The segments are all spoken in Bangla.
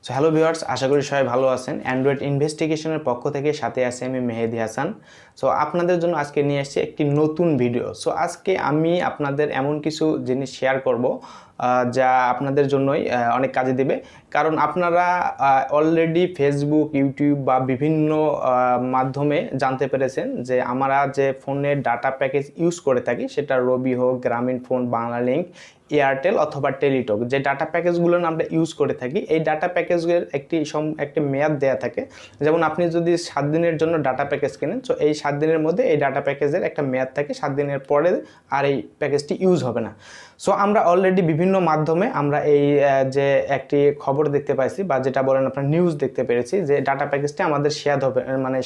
সো হ্যালো ভিউয়ার্স, আশা করি সবাই ভালো আছেন। অ্যান্ড্রয়েড ইনভেস্টিগেশনের পক্ষ থেকে সাথে আছে আমি মেহেদি হাসান। সো আপনাদের জন্য আজকে নিয়ে এসেছি একটি নতুন ভিডিও। সো আজকে আমি আপনাদের এমন কিছু জিনিস শেয়ার করব যা আপনাদের জন্যই অনেক কাজে দেবে। কারণ আপনারা অলরেডি ফেসবুক, ইউটিউব বা বিভিন্ন মাধ্যমে জানতে পেরেছেন যে আমরা যে ফোনের ডাটা প্যাকেজ ইউজ করে থাকি, সেটা রবি হোক, গ্রামীণ ফোন, বাংলালিঙ্ক, এয়ারটেল অথবা টেলিটক, যে ডাটা প্যাকেজগুলো আমরা ইউজ করে থাকি, এই ডাটা প্যাকেজের একটি মেয়াদ দেয়া থাকে। যেমন আপনি যদি 7 দিনের জন্য ডাটা প্যাকেজ কেনেন, তো এই 7 দিনের মধ্যে এই ডাটা প্যাকেজের একটা মেয়াদ থাকে, 7 দিনের পরে আর এই প্যাকেজটি ইউজ হবে না। সো আমরা অলরেডি বিভিন্ন মাধ্যমে আমরা এই যে একটি খবর দেখতে পাইছি, বা যেটা বলেন আপনার নিউজ দেখতে পেরেছি, যে ডাটা প্যাকেজটি আমাদের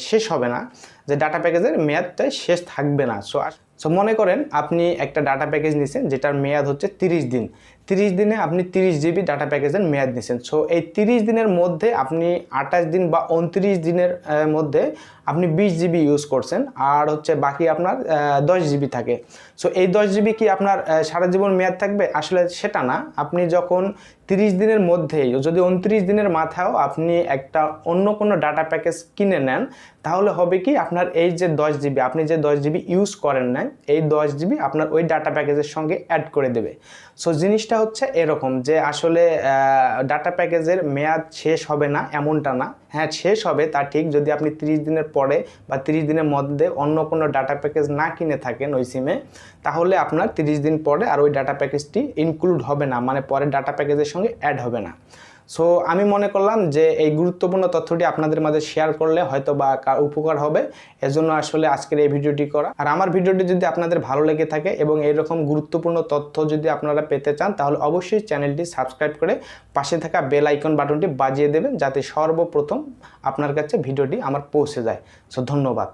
শেষ হবে না, যে ডাটা প্যাকেজের মেয়াদটাই শেষ থাকবে না। সো মনে করেন আপনি একটা ডাটা প্যাকেজ নিছেন যেটার মেয়াদ হচ্ছে 30 দিন। 30 দিনে আপনি 30 জিবি ডাটা প্যাকেজের মেয়াদ নিছেন। সো এই 30 দিনের মধ্যে আপনি 28 দিন বা 29 দিনের মধ্যে আপনি 20 জিবি ইউজ করছেন, আর হচ্ছে বাকি আপনার 10 জিবি থাকে। সো এই 10 জিবি কি আপনার সারা জীবন মেয়াদ থাকবে? আসলে সেটা না। আপনি যখন 30 দিনের মধ্যেই, যদি 29 দিনের মাথাও আপনি একটা অন্য কোনো ডাটা প্যাকেজ কিনে নেন, তাহলে হবে কি, আপনার এই যে 10 জিবি, আপনি যে 10 জিবি ইউজ করেন না, এই 10 জিবি আপনার ওই ডাটা প্যাকেজের সঙ্গে অ্যাড করে দেবে। সো জিনিসটা হচ্ছে এরকম যে আসলে ডাটা প্যাকেজের মেয়াদ শেষ হবে না এমনটা না। হ্যাঁ, শেষ হবে তা ঠিক, যদি আপনি 30 দিনের পরে বা 30 দিনের মধ্যে অন্য কোনো ডাটা প্যাকেজ না কিনে থাকেন ওই সিমে, তাহলে আপনার 30 দিন পরে আর ওই ডাটা প্যাকেজটি ইনক্লুড হবে না, মানে পরে ডাটা প্যাকেজের সঙ্গে অ্যাড হবে না। সো আমি মনে করলাম যে এই গুরুত্বপূর্ণ তথ্যটি আপনাদের মাঝে শেয়ার করলে হয়তো বা উপকার হবে, এজন্য আসলে আজকের এই ভিডিওটি করা। আর আমার ভিডিওটি যদি আপনাদের ভালো লেগে থাকে এবং এরকম গুরুত্বপূর্ণ তথ্য যদি আপনারা পেতে চান, তাহলে অবশ্যই চ্যানেলটি সাবস্ক্রাইব করে পাশে থাকা বেল আইকন বাটনটি বাজিয়ে দেবেন, যাতে সর্বপ্রথম আপনার কাছে ভিডিওটি আমার পৌঁছে যায়। সো ধন্যবাদ।